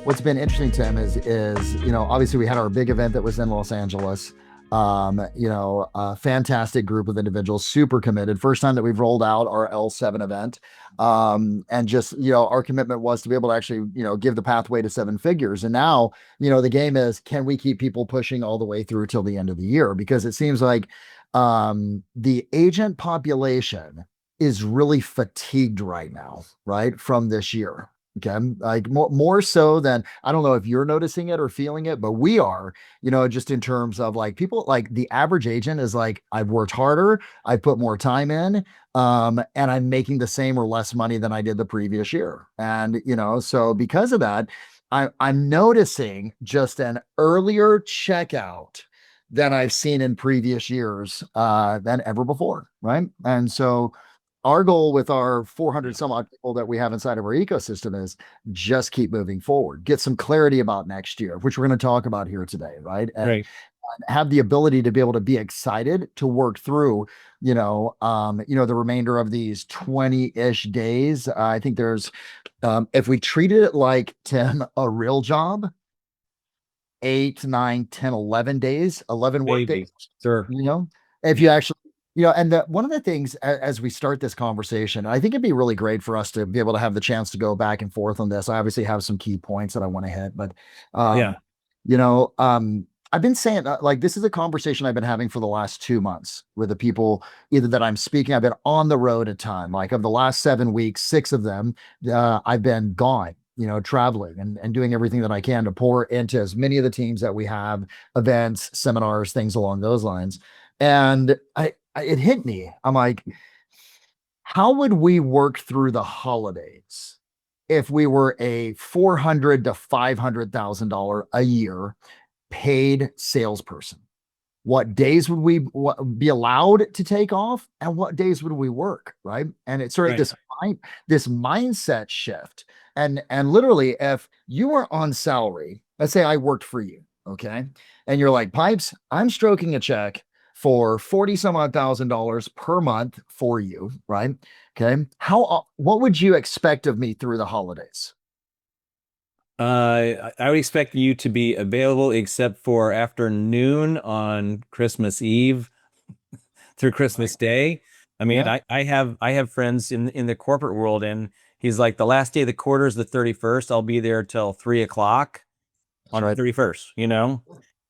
what's been interesting, Tim, is obviously we had our big event that was in Los Angeles. A fantastic group of individuals, super committed. First time that we've rolled out our L7 event. And just, our commitment was to be able to actually, give the pathway to seven figures. And now, the game is, can we keep people pushing all the way through till the end of the year? Because it seems like the agent population is really fatigued right now, right? From this year. Okay. Like more so than, I don't know if you're noticing it or feeling it, but we are, just in terms of like people, like the average agent is like, I've worked harder, I put more time in, and I'm making the same or less money than I did the previous year. And, so because of that, I'm noticing just an earlier checkout than I've seen in previous years, than ever before. Right. And so, our goal with our 400 some odd people that we have inside of our ecosystem is just keep moving forward, get some clarity about next year, which we're going to talk about here today, right? And Right. have the ability to be able to be excited to work through, the remainder of these 20-ish days. I think there's, if we treated it like, Tim, a real job, 8, 9, 10, 11 days, 11 work days, Maybe. Sure. you know, if Yeah. you actually, and one of the things as we start this conversation, I think it'd be really great for us to be able to have the chance to go back and forth on this. I obviously have some key points that I want to hit, but, um, Yeah. you know, um, I've been saying like this is a conversation I've been having for the last 2 months with the people either that I'm speaking. I've been on the road a ton. Like of the last 7 weeks, 6 of them, I've been gone, traveling and doing everything that I can to pour into as many of the teams that we have, events, seminars, things along those lines. And it hit me. I'm like, how would we work through the holidays if we were a 400 to $500,000 a year paid salesperson? What days would we be allowed to take off, and what days would we work? Right, and it's sort of Right. this mindset shift. And literally, if you were on salary, let's say I worked for you, okay, and you're like, Pipes, I'm stroking a check for 40 some odd $1,000 per month for you, right? Okay, what would you expect of me through the holidays? I would expect you to be available except for afternoon on Christmas Eve through Right. Christmas Day. I mean, Yeah, I have friends in the corporate world, and he's like, the last day of the quarter is the 31st. I'll be there till 3 o'clock that's on the right. 31st, you know?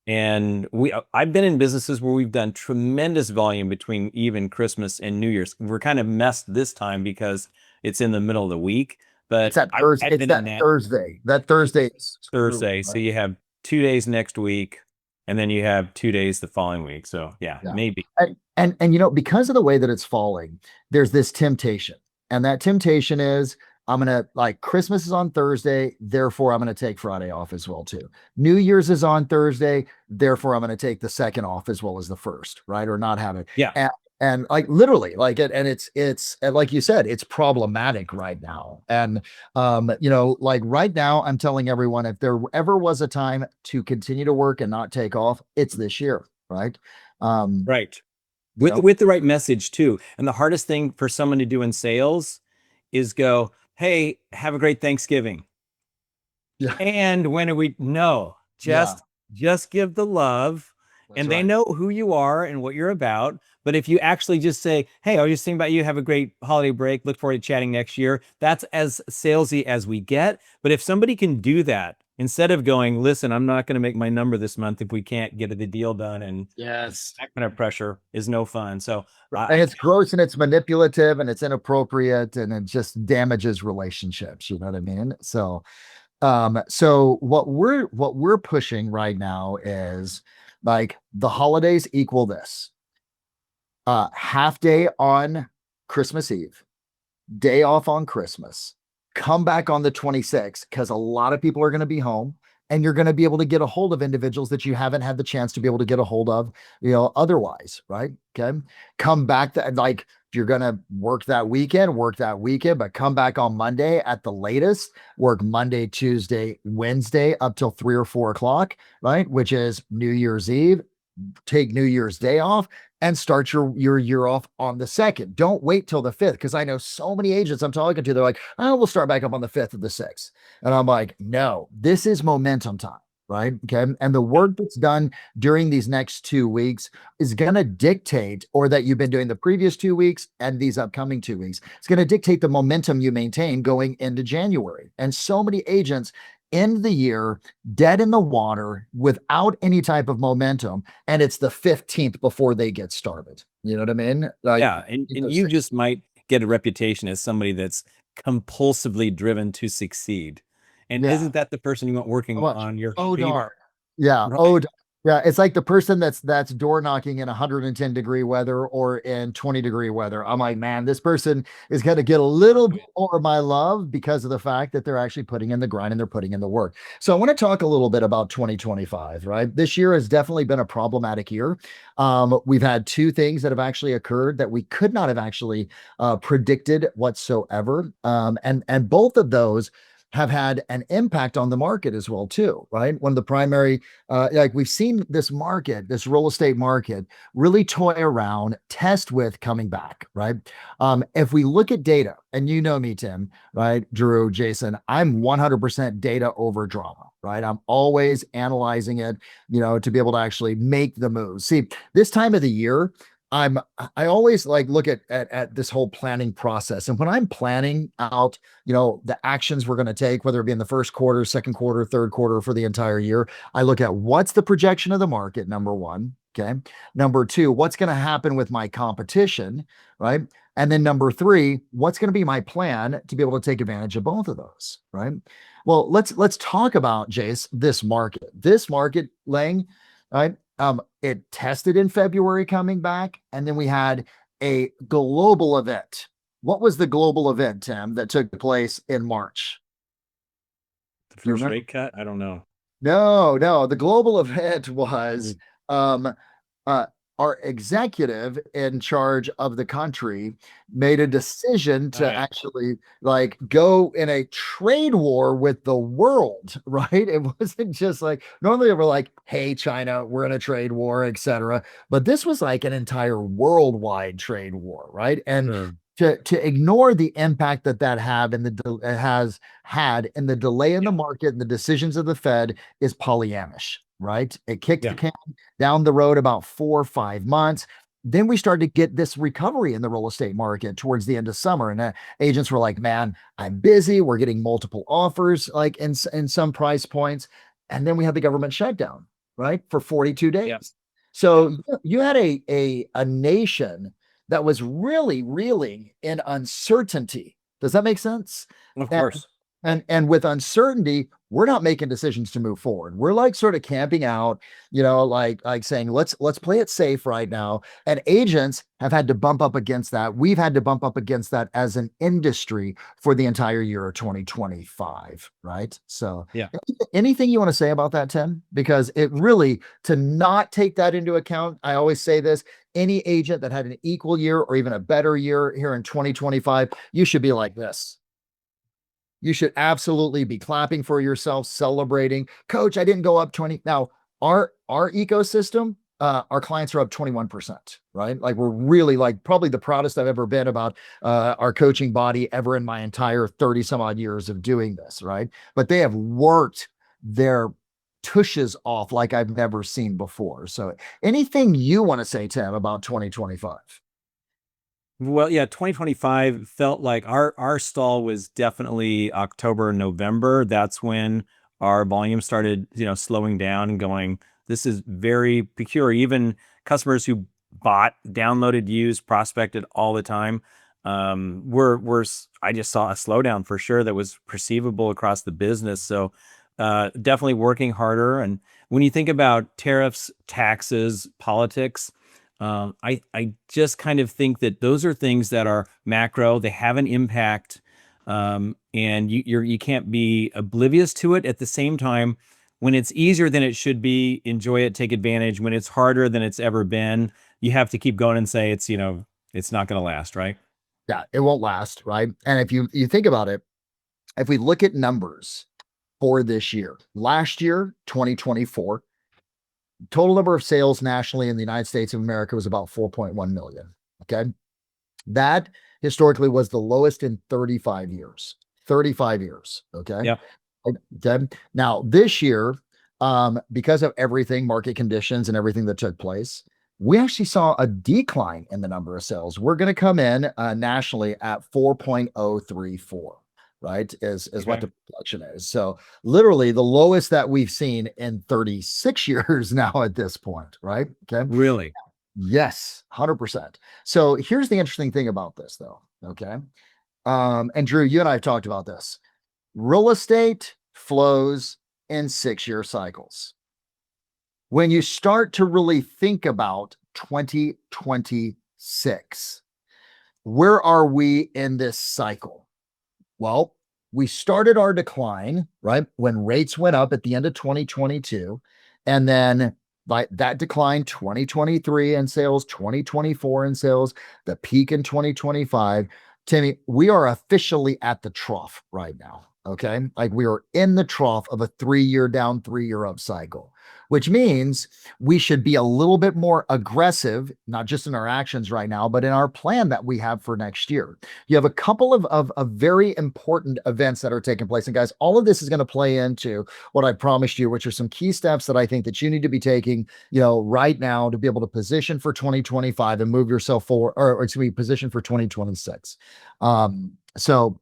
And I've been in businesses where we've done tremendous volume between even Christmas and New Year's. We're kind of messed this time because it's in the middle of the week, It's but that Thursday. I've It's been in that that Thursday. That Thursday is brutal, Thursday. So right? you have 2 days next week, and then you have 2 days the following week. So yeah, Yeah. maybe. And because of the way that it's falling, there's this temptation. And that temptation is I'm gonna like Christmas is on Thursday, therefore I'm gonna take Friday off as well too. New Year's is on Thursday, therefore I'm gonna take the second off as well as the first, right? Or not have it. Yeah. And like literally like it, and it's and like you said, it's problematic right now. And like right now, I'm telling everyone if there ever was a time to continue to work and not take off, it's this year, right? Um, Right. you With know, with the right message too. And the hardest thing for someone to do in sales is go, "Hey, have a great Thanksgiving." yeah, And when are we? No, yeah, just give the love, that's and they right. know who you are and what you're about. But if you actually just say, "Hey, I was just thinking about you. Have a great holiday break. Look forward to chatting next year." That's as salesy as we get. But if somebody can do that instead of going, "Listen, I'm not going to make my number this month if we can't get the deal done," and Yes. that kind of pressure is no fun. So, And I it's gross and it's manipulative and it's inappropriate and it just damages relationships. You know what I mean? So what we're pushing right now is like the holidays equal this. Half day on Christmas Eve, day off on Christmas, come back on the 26th because a lot of people are going to be home and you're going to be able to get a hold of individuals that you haven't had the chance to be able to get a hold of, otherwise, right? Okay. Come back that like if you're going to work that weekend, but come back on Monday at the latest, work Monday, Tuesday, Wednesday up till 3 or 4 o'clock, right? Which is New Year's Eve, take New Year's Day off, and start your year off on the 2nd. Don't wait till the 5th, because I know so many agents I'm talking to, they're like, oh, we'll start back up on the 5th of the 6th. And I'm like, no, this is momentum time. Right. Okay. And the work that's done during these next 2 weeks is going to dictate, or that you've been doing the previous 2 weeks and these upcoming 2 weeks, it's going to dictate the momentum you maintain going into January. And so many agents end the year dead in the water without any type of momentum. And it's the 15th before they get started. You know what I mean? Like, Yeah, and you just might get a reputation as somebody that's compulsively driven to succeed. And yeah. isn't that the person you want So working much. on your Oh team? darn. Yeah. Right. Yeah. It's like the person that's door knocking in 110-degree weather or in 20-degree weather. I'm like, man, this person is going to get a little bit more of my love because of the fact that they're actually putting in the grind and they're putting in the work. So I want to talk a little bit about 2025, right? This year has definitely been a problematic year. We've had two things that have actually occurred that we could not have actually predicted whatsoever. And both of those have had an impact on the market as well too, right? One of the primary, like we've seen this market, this real estate market, really toy around, test with coming back, right? If we look at data, and you know me, Tim, right, Drew, Jason, I'm 100% data over drama, right? I'm always analyzing it, to be able to actually make the moves. See, this time of the year, I'm I always like look at this whole planning process. And when I'm planning out, the actions we're going to take, whether it be in the first quarter, second quarter, third quarter, for the entire year, I look at what's the projection of the market, number one. Okay. Number two, what's going to happen with my competition, right? And then number three, what's going to be my plan to be able to take advantage of both of those, right? Well, let's talk about, Jace, this market. This market, Lang, right? It tested in February coming back, and then we had a global event. What was the global event, Tim, that took place in March? The Do you first remember? rate cut? I don't know. No, no. The global event was Mm. um, uh, our executive in charge of the country made a decision Oh to yeah. actually like go in a trade war with the world, right? It wasn't just like normally we're like, hey, China, we're in a trade war, etc. But this was like an entire worldwide trade war, right? And Sure. to ignore the impact that have and it has had in the delay in the Yeah. market and the decisions of the Fed is Pollyannish, right? It kicked the Yeah. can down the road about 4 or 5 months. Then we started to get this recovery in the real estate market towards the end of summer. And agents were like, man, I'm busy. We're getting multiple offers, like in some price points. And then we had the government shutdown, right? For 42 Yeah. days. So you had a nation that was really reeling in uncertainty. Does that make sense? Of And course. and with uncertainty, we're not making decisions to move forward. We're like sort of camping out, like saying, let's play it safe right now. And agents have had to bump up against that. We've had to bump up against that as an industry for the entire year of 2025, right? So Yeah. anything you want to say about that, Tim? Because it really, to not take that into account, I always say this, any agent that had an equal year or even a better year here in 2025, you should be like this. You should absolutely be clapping for yourself, celebrating. Coach, I didn't go up 20. Now, our ecosystem, our clients are up 21%, right? Like we're really like probably the proudest I've ever been about our coaching body ever in my entire 30 some odd years of doing this, right? But they have worked their tushes off like I've never seen before. So anything you want to say, Tim, about 2025? Well, yeah, 2025 felt like our stall was definitely October, November. That's when our volume started, slowing down and going, this is very peculiar. Even customers who bought, downloaded, used, prospected all the time, I just saw a slowdown for sure that was perceivable across the business. So, definitely working harder. And when you think about tariffs, taxes, politics, I just kind of think that those are things that are macro. They have an impact, and you can't be oblivious to it. At the same time, when it's easier than it should be, enjoy it, take advantage. When it's harder than it's ever been, you have to keep going and say it's not going to last, right? Yeah, it won't last, right? And if you think about it, if we look at numbers for this year, last year, 2024, Total number of sales nationally in the United States of America was about 4.1 million. Okay. That historically was the lowest in 35 years. 35 years. Okay. Yep. Okay. Now, this year, because of everything, market conditions and everything that took place, we actually saw a decline in the number of sales. We're going to come in nationally at 4.034, right? Is what Okay. the projection is. So literally the lowest that we've seen in 36 years now at this point, right? Okay. Really? Yes, 100%. So here's the interesting thing about this, though. Okay. And Drew, you and I have talked about this. Real estate flows in 6-year cycles. When you start to really think about 2026, where are we in this cycle? Well, we started our decline, right? When rates went up at the end of 2022. And then by that decline, 2023 in sales, 2024 in sales, the peak in 2025. Timmy, we are officially at the trough right now. Okay. Like we are in the trough of a 3-year down, 3-year up cycle, which means we should be a little bit more aggressive, not just in our actions right now, but in our plan that we have for next year. You have a couple of very important events that are taking place. And guys, all of this is going to play into what I promised you, which are some key steps that I think that you need to be taking, right now to be able to position for 2025 and move yourself forward, or to be positioned for 2026. So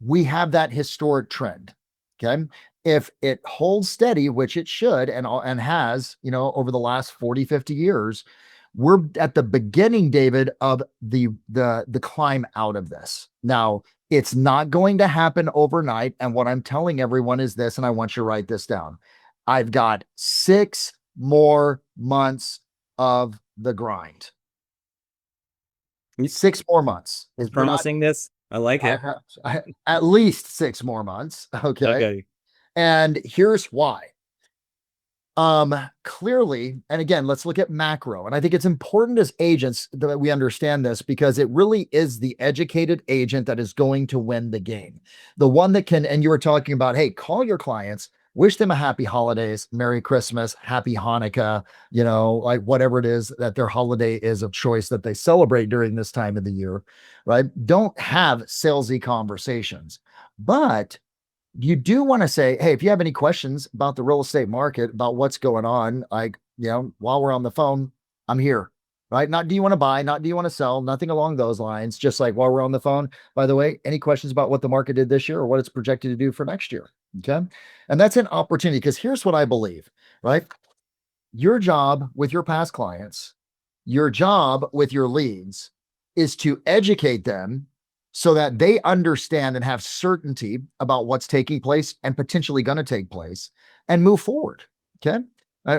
we have that historic trend. Okay. If it holds steady, which it should and has, over the last 40, 50 years, we're at the beginning, David, of the climb out of this. Now, it's not going to happen overnight. And what I'm telling everyone is this, and I want you to write this down. I've got 6 more months of the grind. 6 more months. Is promising this? I like it. At least 6 more months. Okay. Okay. And here's why. Clearly, and again, let's look at macro. And I think it's important as agents that we understand this because it really is the educated agent that is going to win the game. The one that can, and you were talking about, hey, call your clients, wish them a happy holidays, Merry Christmas, Happy Hanukkah, like whatever it is that their holiday is of choice that they celebrate during this time of the year, right? Don't have salesy conversations, but you do want to say, hey, if you have any questions about the real estate market, about what's going on, while we're on the phone, I'm here, right? Not do you want to buy, not do you want to sell, nothing along those lines. Just like while we're on the phone, by the way, any questions about what the market did this year or what it's projected to do for next year? Okay. And that's an opportunity because here's what I believe, right? Your job with your past clients, your job with your leads is to educate them so that they understand and have certainty about what's taking place and potentially going to take place and move forward. Okay.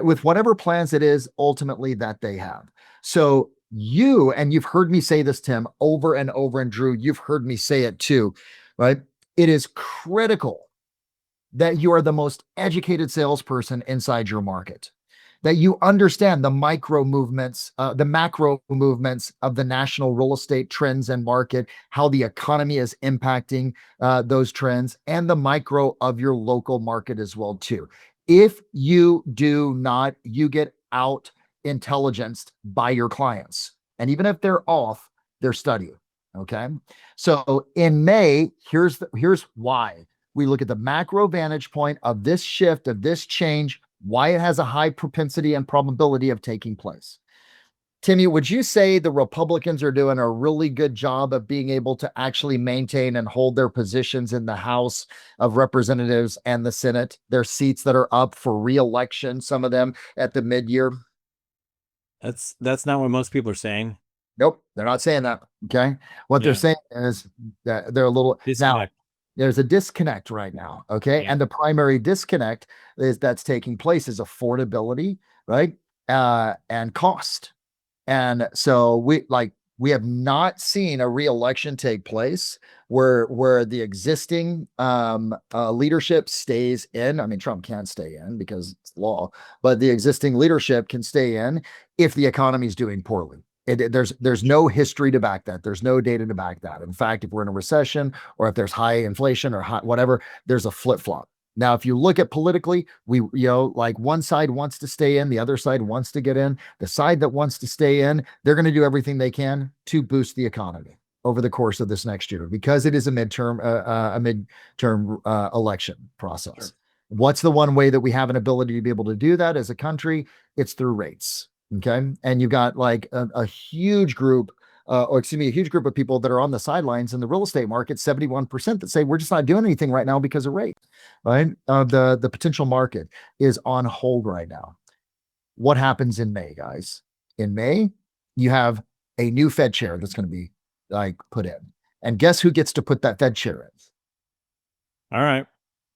With whatever plans it is ultimately that they have. So and you've heard me say this, Tim, over and over, and Drew, you've heard me say it too, right? It is critical that you are the most educated salesperson inside your market, that you understand the micro movements, the macro movements of the national real estate trends and market, how the economy is impacting those trends, and the micro of your local market as well too. If you do not, you get out intelligenced by your clients. And even if they're off, they're studying. Okay. So in May, here's why we look at the macro vantage point of this shift, of this change, why it has a high propensity and probability of taking place. Timmy, would you say the Republicans are doing a really good job of being able to actually maintain and hold their positions in the House of Representatives and the Senate, their seats that are up for re-election, some of them at the mid-year? That's not what most people are saying. Nope, they're not saying that. Okay. What they're saying is that they're a little disconnect. Now, there's a disconnect right now. Okay. Yeah. And the primary disconnect that's taking place is affordability, right? And cost. And so we have not seen a re-election take place where the existing leadership stays in. I mean, Trump can't stay in because it's law, but the existing leadership can stay in if the economy is doing poorly. There's no history to back that. There's no data to back that. In fact, if we're in a recession or if there's high inflation or high, whatever, there's a flip-flop. Now, if you look at politically, like one side wants to stay in, the other side wants to get in. The side that wants to stay in, they're going to do everything they can to boost the economy over the course of this next year because it is a midterm election process. Sure. What's the one way that we have an ability to be able to do that as a country? It's through rates. Okay. And you've got like a huge group or excuse me, a huge group of people that are on the sidelines in the real estate market, 71% that say we're just not doing anything right now because of rate, right? The potential market is on hold right now. What happens in May, guys? In May, you have a new Fed chair that's going to be like put in. And guess who gets to put that Fed chair in? All right.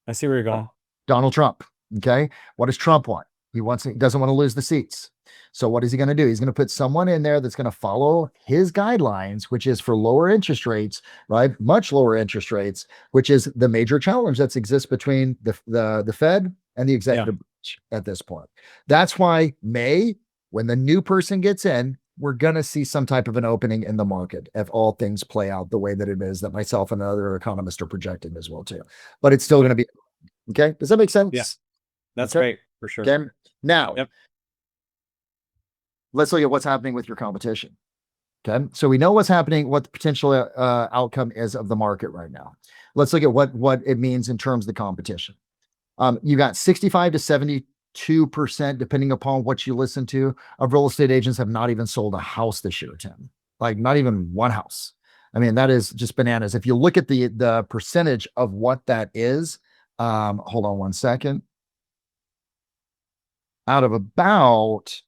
I see where you're going. Donald Trump. Okay. What does Trump want? He doesn't want to lose the seats. So what is he going to do? He's going to put someone in there that's going to follow his guidelines, which is for lower interest rates, right? Much lower interest rates, which is the major challenge that exists between the Fed and the executive branch at this point. That's why May, when the new person gets in, we're going to see some type of an opening in the market if all things play out the way that it is that myself and other economists are projecting as well too. But it's still going to be okay. Does that make sense? Yeah, that's okay. great for sure. Okay. Now, let's look at what's happening with your competition. Okay. So we know what's happening, what the potential outcome is of the market right now. Let's look at what it means in terms of the competition. You got 65 to 72%, depending upon what you listen to, of real estate agents have not even sold a house this year, Tim. Like not even one house. I mean, that is just bananas. If you look at the percentage of what that is, hold on one second. Out of about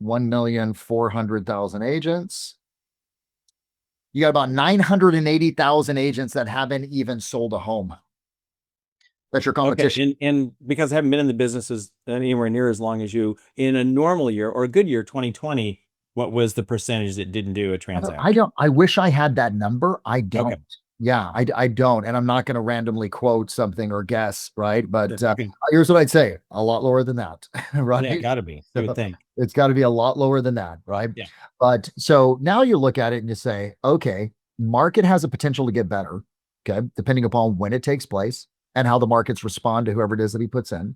1,400,000 agents, you got about 980,000 agents that haven't even sold a home. That's your competition. Okay. And because I haven't been in the businesses anywhere near as long as you, in a normal year or a good year, 2020, what was the percentage that didn't do a transaction? I wish I had that number. I don't. Okay. Yeah, I don't. And I'm not going to randomly quote something or guess, right? But here's what I'd say. A lot lower than that, right? Yeah, gotta be. I would think. It's got to be a lot lower than that, right? Yeah. But so now you look at it and you say, okay, market has a potential to get better, okay, depending upon when it takes place and how the markets respond to whoever it is that he puts in.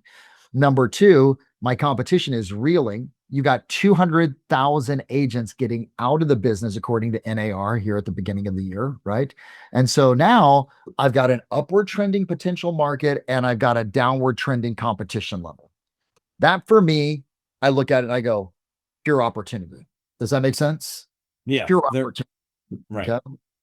Number two, my competition is reeling. You got 200,000 agents getting out of the business, according to NAR here at the beginning of the year, right? And so now I've got an upward trending potential market and I've got a downward trending competition level. That for me, I look at it and I go, pure opportunity. Does that make sense? Yeah. Pure opportunity. Right. Okay?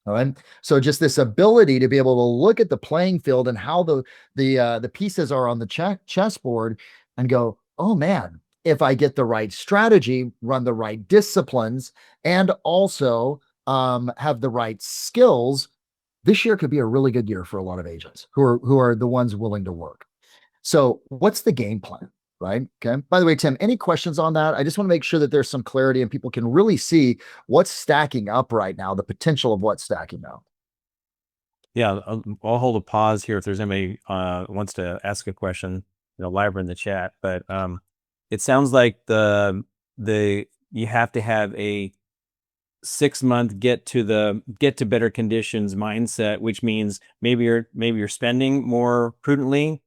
All right. So just this ability to be able to look at the playing field and how the pieces are on the chessboard and go, oh man, if I get the right strategy, run the right disciplines, and also have the right skills, this year could be a really good year for a lot of agents who are the ones willing to work. So what's the game plan? Right. Okay. By the way, Tim, any questions on that? I just want to make sure that there's some clarity and people can really see what's stacking up right now, the potential of what's stacking up. Yeah. I'll hold a pause here if there's anybody wants to ask a question, live or in the chat. But it sounds like you have to have a 6-month get to better conditions mindset, which means maybe you're spending more prudently,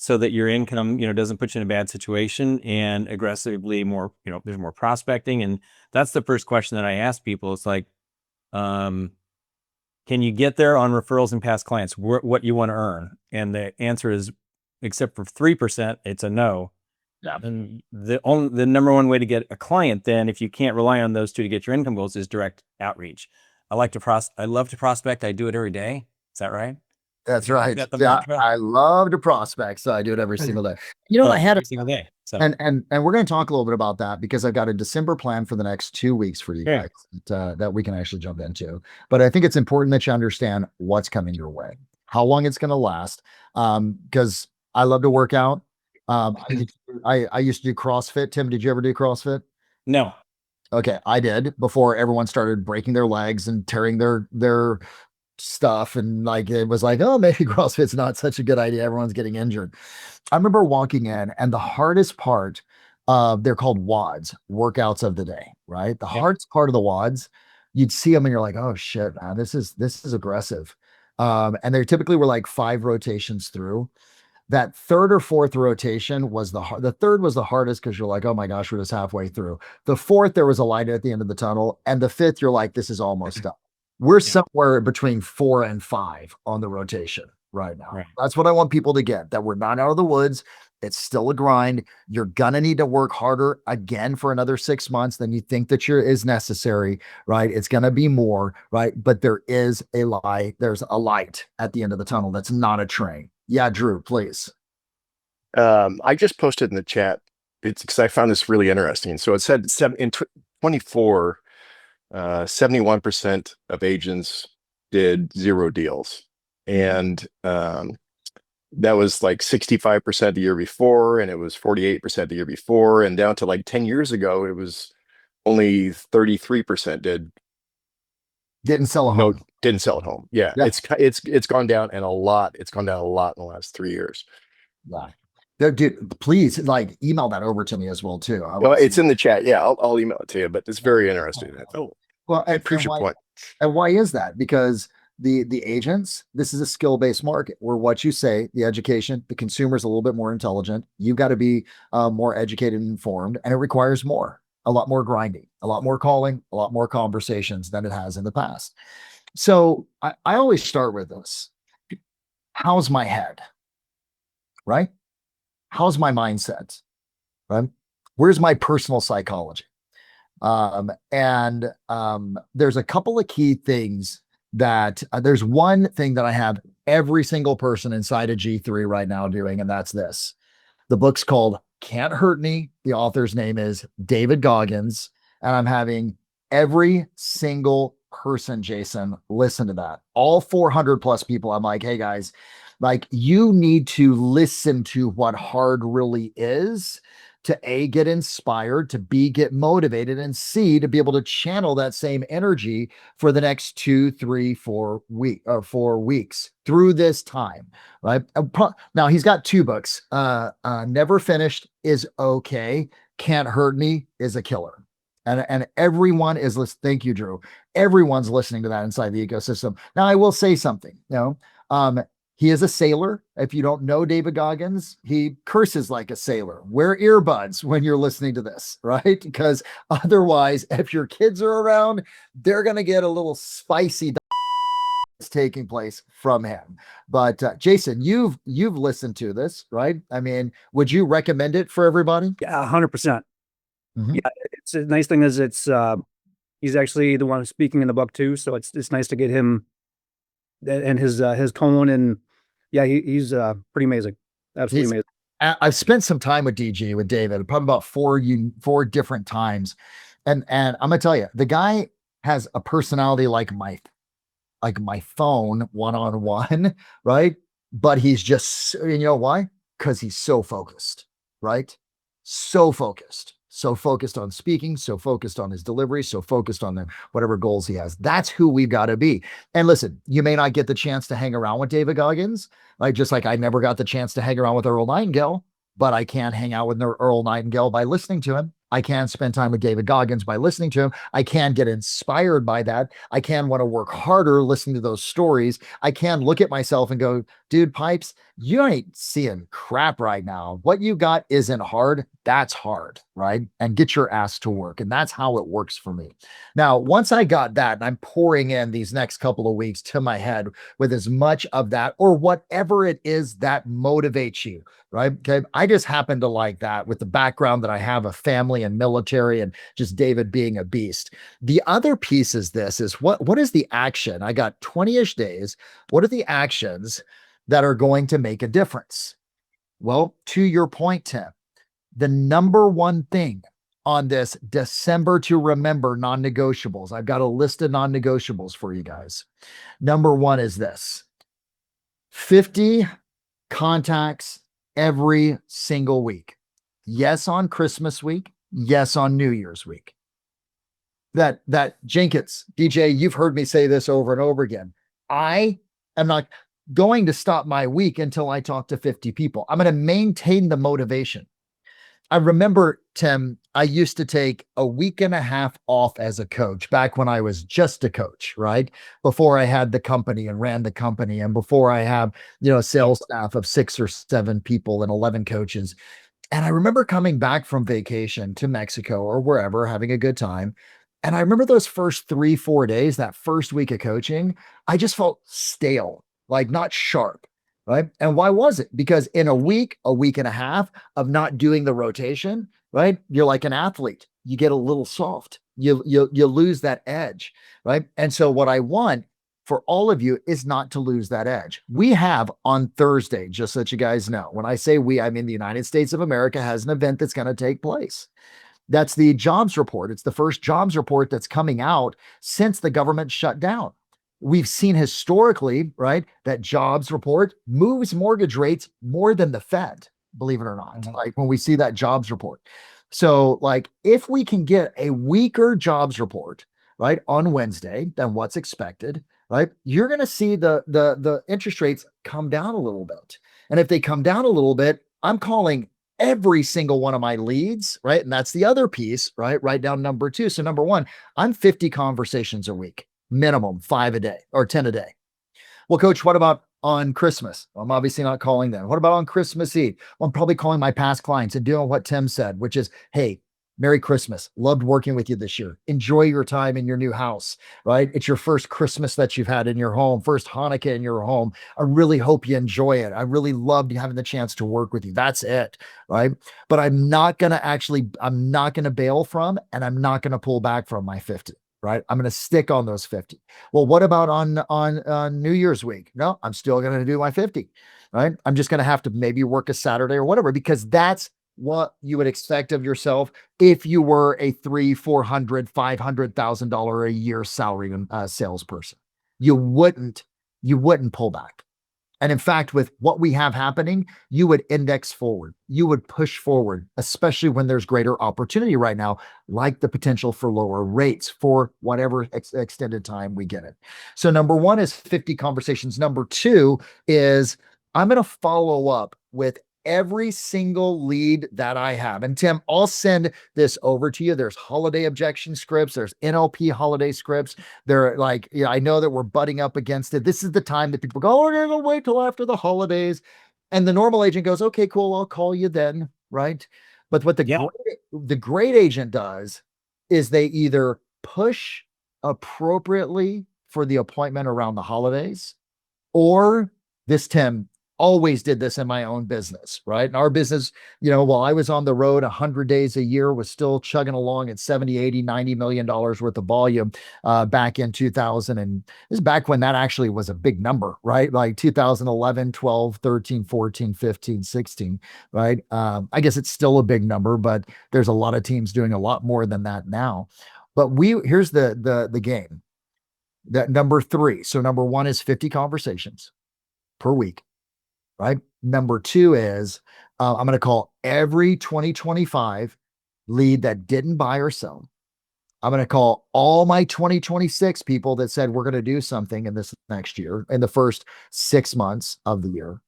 so that your income, doesn't put you in a bad situation, and aggressively more, there's more prospecting. And that's the first question that I ask people. It's like, can you get there on referrals and past clients, what you want to earn? And the answer is, except for 3%, it's a no. Yeah. And the number one way to get a client, then, if you can't rely on those two to get your income goals, is direct outreach. I love to prospect. I do it every day. Is that right? That's right. Yeah, I love to prospect, so I do it every single day. I had every single day. So. And we're going to talk a little bit about that because I've got a December plan for the next 2 weeks for you guys that we can actually jump into. But I think it's important that you understand what's coming your way, how long it's going to last. Because I love to work out. I used to do CrossFit. Tim, did you ever do CrossFit? No. Okay, I did before everyone started breaking their legs and tearing their stuff, and like it was like, oh, maybe CrossFit's not such a good idea, everyone's getting injured. I remember walking in, and the hardest part they're called WODs, workouts of the day, right? The hardest part of the WODs, you'd see them and you're like, oh shit, man, this is aggressive. And they typically were like 5 rotations through. That third or fourth rotation was the third was the hardest because you're like, oh my gosh, we're just halfway through. The fourth, there was a light at the end of the tunnel. And the fifth, you're like, this is almost done. We're Yeah. somewhere between 4 and 5 on the rotation right now. Right. That's what I want people to get, that we're not out of the woods. It's still a grind. You're gonna need to work harder again for another 6 months than you think that is necessary, right? It's gonna be more, right? But there is a light. There's a light at the end of the tunnel. That's not a train. Yeah, Drew, please. I just posted in the chat. It's because I found this really interesting. So it said in 24, 71% of agents did 0 deals. And that was like 65% the year before, and it was 48% the year before, and down to like 10 years ago, it was only 33% Didn't sell a home. didn't sell at home. Yeah, Yeah. it's gone down, and a lot. It's gone down a lot in the last 3 years. Yeah. Dude, please like email that over to me as well too. Well, it's in the chat. Yeah, I'll email it to you, but it's very interesting. Oh, well, I appreciate your point. And why is that? Because the agents, this is a skill-based market where what you say, the education, the consumer is a little bit more intelligent. You've got to be more educated and informed, and it requires a lot more grinding, a lot more calling, a lot more conversations than it has in the past. So I always start with this. How's my head? Right? How's my mindset? Right? Where's my personal psychology? There's a couple of key things that there's one thing that I have every single person inside of G3 right now doing, and that's this. The book's called Can't Hurt Me. The author's name is David Goggins, and I'm having every single person, Jason, listen to that. All 400 plus people. I'm like, hey guys, like you need to listen to what hard really is to A, get inspired, to B, get motivated, and C, to be able to channel that same energy for the next 2, 3, 4 weeks through this time, right? Now he's got 2 books. Never Finished is okay. Can't Hurt Me is a killer. And everyone is listening. Thank you, Drew. Everyone's listening to that inside the ecosystem. Now I will say something, he is a sailor. If you don't know David Goggins, he curses like a sailor. Wear earbuds when you're listening to this, right? Because otherwise, if your kids are around, they're going to get a little spicy that's taking place from him. But Jason, you've listened to this, right? I mean, would you recommend it for everybody? Yeah, 100%. Mhm. Yeah, it's a nice thing is he's actually the one speaking in the book too, so it's nice to get him and his tone, and yeah, he's pretty amazing. Absolutely amazing. I've spent some time with DG, with David, probably about 4 different times. And I'm gonna tell you, the guy has a personality like my phone one-on-one, right? But he's just, you know why? Because he's so focused, right? So focused on speaking, so focused on his delivery, so focused on whatever goals he has. That's who we've got to be. And listen, you may not get the chance to hang around with David Goggins, like just like I never got the chance to hang around with Earl Nightingale, but I can hang out with Earl Nightingale by listening to him. I can spend time with David Goggins by listening to him. I can get inspired by that. I can want to work harder listening to those stories. I can look at myself and go, dude, Pipes, you ain't seeing crap right now. What you got isn't hard. That's hard, right? And get your ass to work. And that's how it works for me. Now, once I got that, and I'm pouring in these next couple of weeks to my head with as much of that or whatever it is that motivates you, right? Okay. I just happen to like that with the background that I have, a family and military, and just David being a beast. The other piece is this is what is the action? I got 20-ish days. What are the actions that are going to make a difference? Well, to your point, Tim, the number one thing on this December to remember non-negotiables, I've got a list of non-negotiables for you guys. Number one is this: 50 contacts every single week. Yes, on Christmas week. Yes, on New Year's week. That Jenkins, DJ, you've heard me say this over and over again. I am not going to stop my week until I talk to 50 people. I'm going to maintain the motivation. I remember, Tim, I used to take a week and a half off as a coach back when I was just a coach, right? Before I had the company and ran the company, and before I have, a sales staff of 6 or 7 people and 11 coaches. And I remember coming back from vacation to Mexico or wherever, having a good time. And I remember those first 3, 4 days, that first week of coaching, I just felt stale, like not sharp. Right. And why was it? Because in a week and a half of not doing the rotation, right? You're like an athlete. You get a little soft. You lose that edge. Right. And so what I want for all of you is not to lose that edge. We have on Thursday, just so that you guys know, when I say we, I mean the United States of America has an event that's going to take place. That's the jobs report. It's the first jobs report that's coming out since the government shut down. We've seen historically, right, that jobs report moves mortgage rates more than the Fed, believe it or not, like when we see that jobs report. So, like, if we can get a weaker jobs report, right, on Wednesday than what's expected, right, you're going to see the interest rates come down a little bit. And if they come down a little bit, I'm calling every single one of my leads, right? And that's the other piece, right? Write down number 2. So number 1, I'm 50 conversations a week, minimum 5 a day or 10 a day. Well, coach, what about on Christmas? I'm obviously not calling them. What about on Christmas Eve? Well, I'm probably calling my past clients and doing what Tim said, which is, hey, Merry Christmas. Loved working with you this year. Enjoy your time in your new house, right? It's your first Christmas that you've had in your home, first Hanukkah in your home. I really hope you enjoy it. I really loved having the chance to work with you. That's it, right? But I'm not going to bail from, and I'm not going to pull back from my 50. Right. I'm going to stick on those 50. Well, what about on New Year's week? No, I'm still going to do my 50. Right. I'm just going to have to maybe work a Saturday or whatever, because that's what you would expect of yourself if you were a $300,000, $400,000, $500,000 a year salary salesperson. You wouldn't pull back. And in fact, with what we have happening, you would index forward. You would push forward, especially when there's greater opportunity right now, like the potential for lower rates for whatever extended time we get it. So number 1 is 50 conversations. Number 2 is I'm going to follow up with every single lead that I have. And Tim, I'll send this over to you. There's holiday objection scripts. There's NLP holiday scripts. They're like, I know that we're butting up against it. This is the time that people go, oh, we're going to wait till after the holidays. And the normal agent goes, okay, cool. I'll call you then. Right. But what the great agent does is they either push appropriately for the appointment around the holidays, or this, Tim, always did this in my own business, right? In our business, while I was on the road 100 days a year, was still chugging along at 70, 80, $90 million worth of volume back in 2000. And this is back when that actually was a big number, right? Like 2011, 12, 13, 14, 15, 16, right? I guess it's still a big number, but there's a lot of teams doing a lot more than that now. But here's the game. That number 3. So number 1 is 50 conversations per week. Right. Number 2 is I'm going to call every 2025 lead that didn't buy or sell. I'm going to call all my 2026 people that said we're going to do something in this next year, in the first 6 months of the year.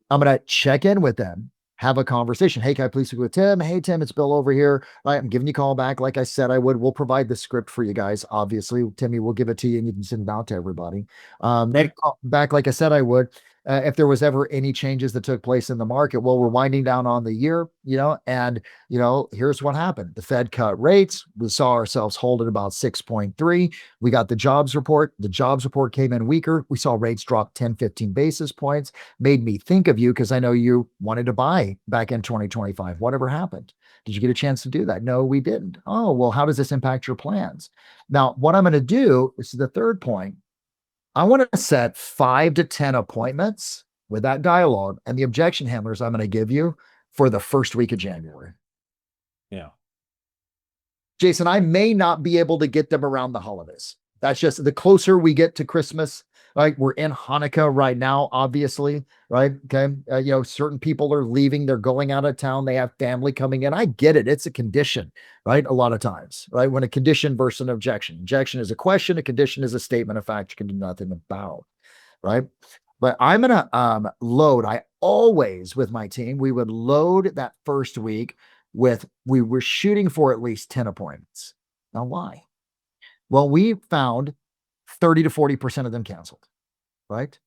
I'm going to check in with them, have a conversation. Hey, can I please speak with Tim? Hey, Tim, it's Bill over here. Right, I'm giving you a call back. Like I said, I would. We'll provide the script for you guys. Obviously, Timmy, we'll give it to you and you can send it out to everybody. Back, like I said, I would. If there was ever any changes that took place in the market, well, we're winding down on the year, and, here's what happened. The Fed cut rates. We saw ourselves hold at about 6.3. We got the jobs report. The jobs report came in weaker. We saw rates drop 10, 15 basis points. Made me think of you because I know you wanted to buy back in 2025. Whatever happened? Did you get a chance to do that? No, we didn't. Oh, well, how does this impact your plans? Now, what I'm going to do, this is the third point. I want to set 5 to 10 appointments with that dialogue and the objection handlers I'm going to give you for the first week of January. Yeah. Jason, I may not be able to get them around the holidays. That's just the closer we get to Christmas, right? We're in Hanukkah right now, obviously, right? Okay. Certain people are leaving. They're going out of town. They have family coming in. I get it. It's a condition, right? A lot of times, right? When a condition versus an objection. Objection is a question. A condition is a statement of fact you can do nothing about, right? But I'm going to load. I always, with my team, we would load that first week we were shooting for at least 10 appointments. Now, why? Well, we found 30 to 40% of them canceled, right?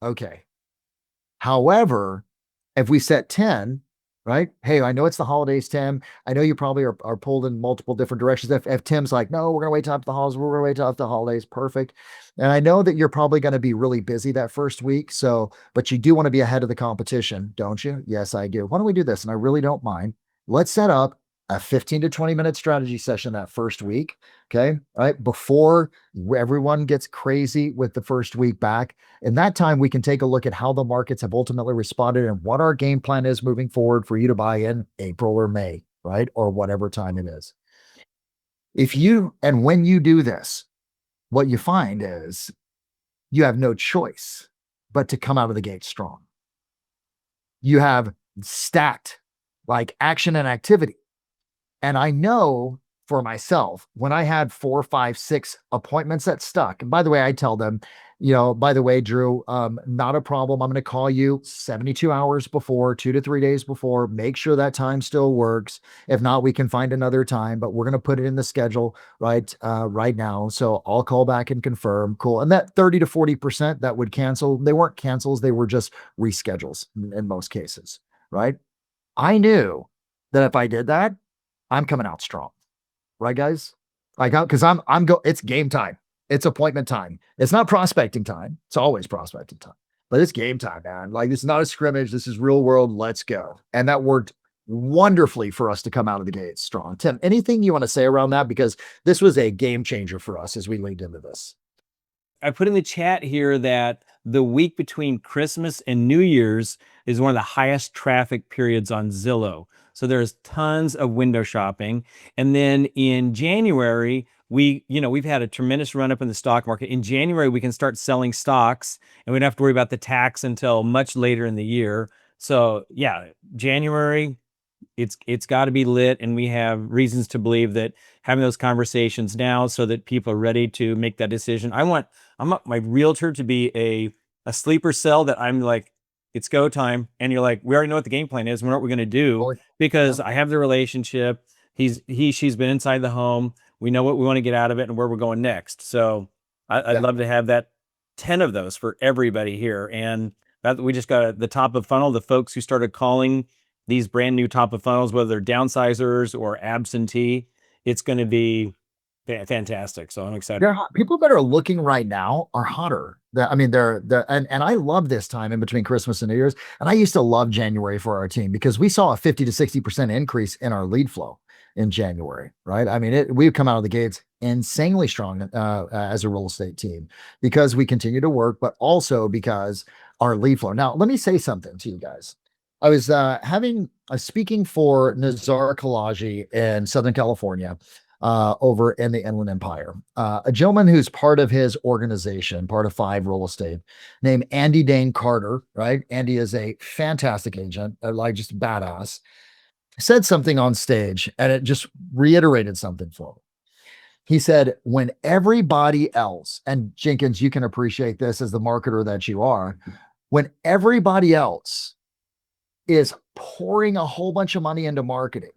Okay. However, if we set 10, right? Hey, I know it's the holidays, Tim. I know you probably are pulled in multiple different directions. If Tim's like, no, we're going to wait till after the holidays, we're going to wait till after the holidays. Perfect. And I know that you're probably going to be really busy that first week. So, but you do want to be ahead of the competition, don't you? Yes, I do. Why don't we do this? And I really don't mind. Let's set up a 15 to 20-minute strategy session that first week. Okay. All right. Before everyone gets crazy with the first week back. In that time, we can take a look at how the markets have ultimately responded and what our game plan is moving forward for you to buy in April or May, right? Or whatever time it is. When you do this, what you find is you have no choice but to come out of the gate strong. You have stacked like action and activity. And I know for myself, when I had 4, 5, 6 appointments that stuck, and by the way, I tell them, by the way, Drew, not a problem. I'm going to call you 72 hours before, 2 to 3 days before, make sure that time still works. If not, we can find another time, but we're going to put it in the schedule right now. So I'll call back and confirm. Cool. And that 30 to 40% that would cancel, they weren't cancels. They were just reschedules in most cases, right? I knew that if I did that, I'm coming out strong. Right, guys? Because it's game time. It's appointment time. It's not prospecting time. It's always prospecting time, but it's game time, man. Like, this is not a scrimmage. This is real world. Let's go. And that worked wonderfully for us to come out of the gate strong. Tim, anything you want to say around that? Because this was a game changer for us as we leaned into this. I put in the chat here that the week between Christmas and New Year's is one of the highest traffic periods on Zillow. So there's tons of window shopping. And then in January, we've had a tremendous run up in the stock market. In January, we can start selling stocks and we don't have to worry about the tax until much later in the year. So yeah, January, it's got to be lit. And we have reasons to believe that having those conversations now so that people are ready to make that decision. I want my realtor to be a sleeper cell that I'm like, it's go time. And you're like, we already know what the game plan is. We know what we're going to do because I have the relationship. She's been inside the home. We know what we want to get out of it and where we're going next. So I'd love to have that 10 of those for everybody here. And we just got the top of funnel, the folks who started calling these brand new top of funnels, whether they're downsizers or absentee, it's going to be fantastic. So I'm excited. People that are looking right now are hotter. And I love this time in between Christmas and New Year's. And I used to love January for our team because we saw a 50 to 60% increase in our lead flow in January, right? I mean, we've come out of the gates insanely strong as a real estate team because we continue to work, but also because our lead flow. Now, let me say something to you guys. I was speaking for Nazar Kalaji in Southern California, over in the Inland Empire. A gentleman who's part of his organization, part of 5 Real Estate, named Andy Dane Carter, right? Andy is a fantastic agent, like just badass, said something on stage and it just reiterated something for me. He said, when everybody else, and Jenkins, you can appreciate this as the marketer that you are, when everybody else is pouring a whole bunch of money into marketing,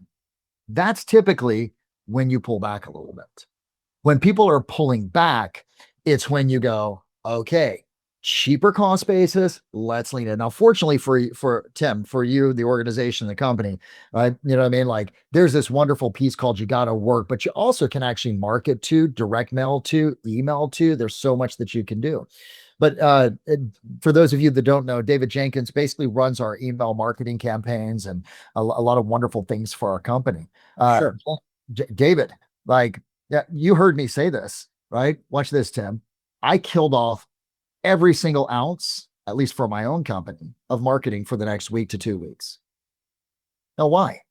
that's typically when you pull back a little bit. When people are pulling back, it's when you go, okay, cheaper cost basis, let's lean in. Now, fortunately for Tim, for you, the organization, the company, right? You know what I mean? Like, there's this wonderful piece called You Gotta Work, but you also can actually market to, direct mail to, email to. There's so much that you can do. But for those of you that don't know, David Jenkins basically runs our email marketing campaigns and a lot of wonderful things for our company. Sure. David, you heard me say this, right? Watch this, Tim. I killed off every single ounce, at least for my own company, of marketing for the next week to 2 weeks. Now, why?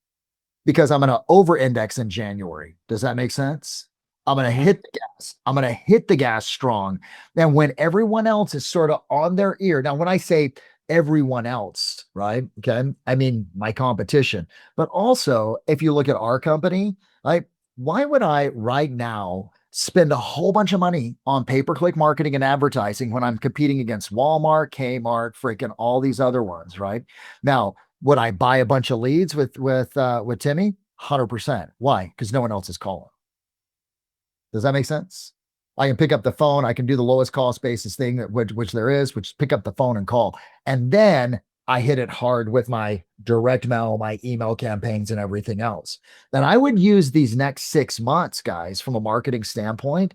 Because I'm going to over-index in January. Does that make sense? I'm going to hit the gas. I'm going to hit the gas strong. And when everyone else is sort of on their ear. Now, when I say everyone else, right? Okay. I mean, my competition, but also if you look at our company, like, why would I right now spend a whole bunch of money on pay-per-click marketing and advertising when I'm competing against Walmart, Kmart, freaking all these other ones, right? Now, would I buy a bunch of leads with Timmy? 100%. Why? Because no one else is calling. Does that make sense? I can pick up the phone. I can do the lowest cost basis thing, which there is, which is pick up the phone and call. And then I hit it hard with my direct mail, my email campaigns, and everything else. Then I would use these next 6 months, guys, from a marketing standpoint,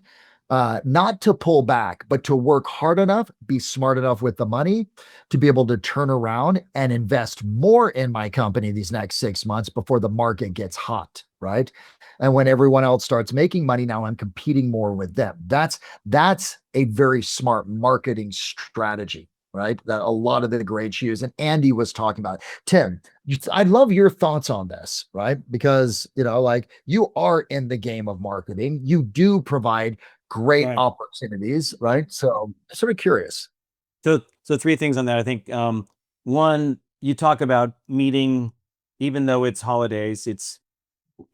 not to pull back, but to work hard enough, be smart enough with the money to be able to turn around and invest more in my company these next 6 months before the market gets hot, right? And when everyone else starts making money, now I'm competing more with them. That's a very smart marketing strategy, right? That a lot of the greats use. And Andy was talking about it. Tim, I'd love your thoughts on this, right? Because, like you are in the game of marketing. You do provide great Right. opportunities, right? So sort of curious. So 3 things on that. I think one, you talk about meeting, even though it's holidays,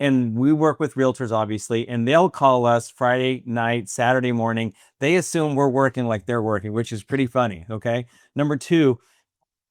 and we work with realtors, obviously, and they'll call us Friday night, Saturday morning. They assume we're working like they're working, which is pretty funny. Okay. Number 2,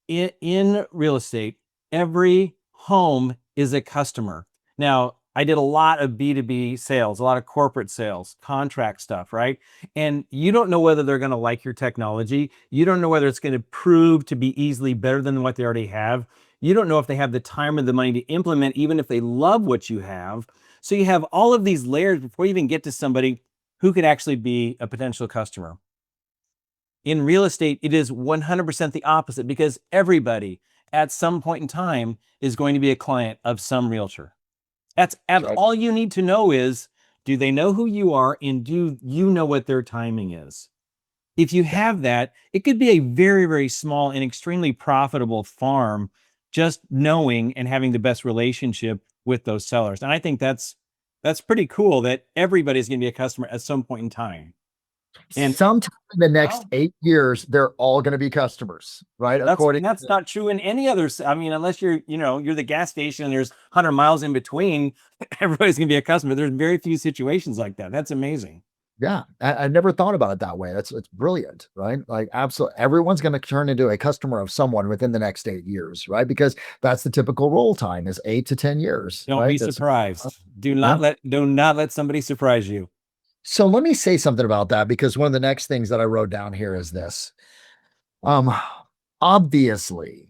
in real estate, every home is a customer. Now, I did a lot of B2B sales, a lot of corporate sales, contract stuff, right? And you don't know whether they're going to like your technology. You don't know whether it's going to prove to be easily better than what they already have. You don't know if they have the time or the money to implement, even if they love what you have. So you have all of these layers before you even get to somebody who could actually be a potential customer. In real estate, it is 100% the opposite, because everybody at some point in time is going to be a client of some realtor. That's Right. all you need to know is, do they know who you are, and do you know what their timing is? If you have that, it could be a very, very small and extremely profitable farm, just knowing and having the best relationship with those sellers. And I think that's pretty cool that everybody's going to be a customer at some point in time. And Sometime in the next Wow. 8 years, they're all going to be customers, right? That's not true in any other. I mean, unless you're the gas station and there's 100 miles in between, everybody's gonna be a customer. There's very few situations like that. That's amazing. Yeah, I never thought about it that way. It's brilliant, right? Like absolutely, everyone's going to turn into a customer of someone within the next 8 years, right? Because that's the typical roll time is 8 to 10 years, Don't right? be surprised. Do Yeah. not let somebody surprise you. So let me say something about that, because one of the next things that I wrote down here is this. Um, Obviously,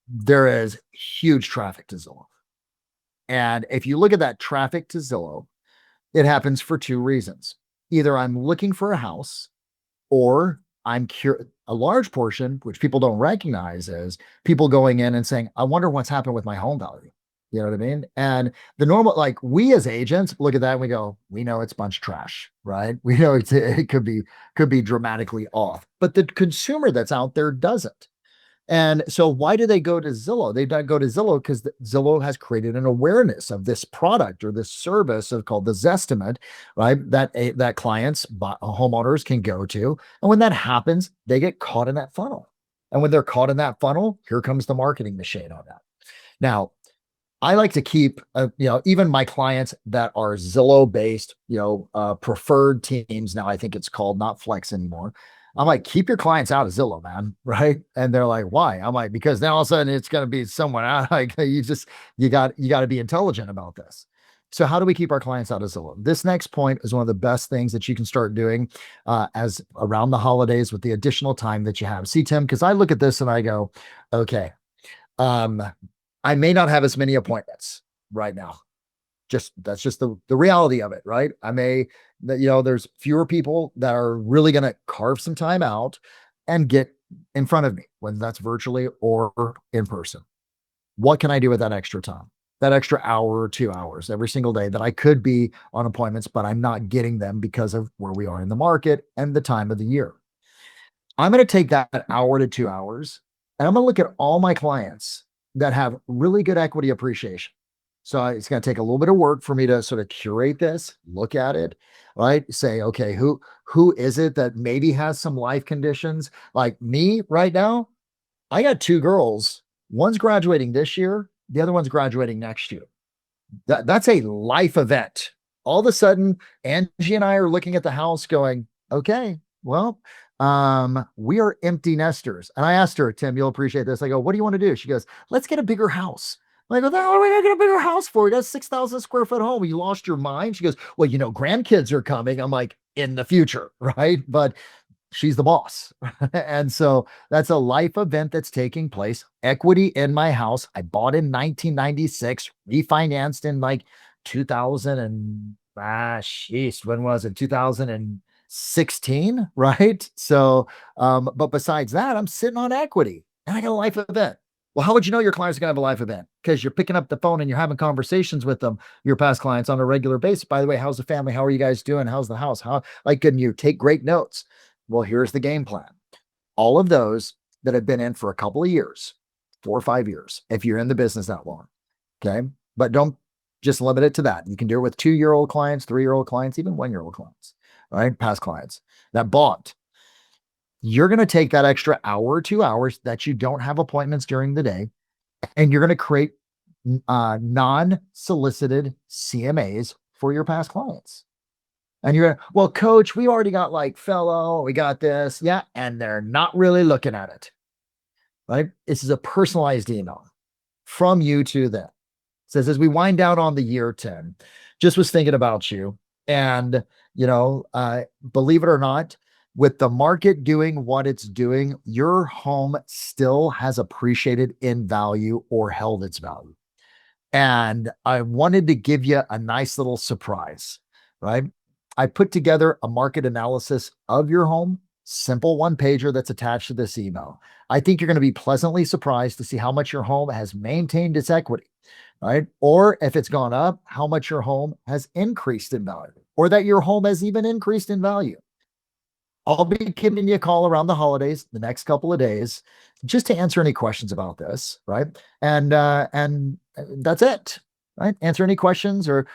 there is huge traffic to Zillow, and if you look at that traffic to Zillow, it happens for 2 reasons. Either I'm looking for a house, or a large portion, which people don't recognize, is people going in and saying, I wonder what's happened with my home value. You know what I mean? And the normal, like we as agents look at that and we go, we know it's a bunch of trash, right? We know it could be dramatically off, but the consumer that's out there doesn't. And so why do they go to Zillow? They don't go to Zillow because Zillow has created an awareness of this product or this service called the Zestimate, right? That clients, homeowners can go to. And when that happens, they get caught in that funnel. And when they're caught in that funnel, here comes the marketing machine on that. Now, I like to keep, even my clients that are Zillow based, preferred teams. Now I think it's called, not Flex anymore. I'm like, keep your clients out of Zillow, man. Right. And they're like, why? I'm like, because now all of a sudden it's going to be someone out. Like you got to be intelligent about this. So how do we keep our clients out of Zillow? This next point is one of the best things that you can start doing as around the holidays with the additional time that you have. See, Tim, because I look at this and I go, okay, I may not have as many appointments right now. That's just the reality of it, right? There's fewer people that are really going to carve some time out and get in front of me, whether that's virtually or in person. What can I do with that extra time? That extra hour or 2 hours every single day that I could be on appointments, but I'm not getting them because of where we are in the market and the time of the year. I'm going to take that hour to 2 hours and I'm going to look at all my clients that have really good equity appreciation. So it's going to take a little bit of work for me to sort of curate this, look at it, right? Say, okay, who is it that maybe has some life conditions? Like me right now, I got 2 girls. One's graduating this year. The other one's graduating next year. That's a life event. All of a sudden, Angie and I are looking at the house going, okay, well, we are empty nesters. And I asked her, Tim, you'll appreciate this. I go, what do you want to do? She goes, let's get a bigger house. Like, what the hell are we gonna get a bigger house for? You got a 6,000 square foot home. You lost your mind. She goes, well, grandkids are coming. I'm like, in the future, right? But she's the boss. And so that's a life event that's taking place. Equity in my house. I bought in 1996, refinanced in like 2000 and when was it? 2016, right? So, but besides that, I'm sitting on equity and I got a life event. Well, how would you know your clients are going to have a life event? Because you're picking up the phone and you're having conversations with them, your past clients, on a regular basis. By the way, how's the family? How are you guys doing? How's the house? How, like, can you take great notes? Well, here's the game plan. All of those that have been in for a couple of years, 4 or 5 years, if you're in the business that long, okay? But don't just limit it to that. You can do it with 2-year-old clients, 3-year-old clients, even 1-year-old clients, right? Past clients that bought. You're going to take that extra hour or 2 hours that you don't have appointments during the day, and you're going to create non-solicited CMAs for your past clients. And you're, well, coach, we already got like fellow, we got this. Yeah. And they're not really looking at it, right? This is a personalized email from you to them. It says, as we wind down on the year 10, just was thinking about you. And, believe it or not, with the market doing what it's doing, your home still has appreciated in value or held its value. And I wanted to give you a nice little surprise, right? I put together a market analysis of your home, simple one pager that's attached to this email. I think you're going to be pleasantly surprised to see how much your home has maintained its equity, right? Or if it's gone up, how much your home has increased in value, or that your home has even increased in value. I'll be giving you a call around the holidays, the next couple of days, just to answer any questions about this, right? And that's it, right? Answer any questions or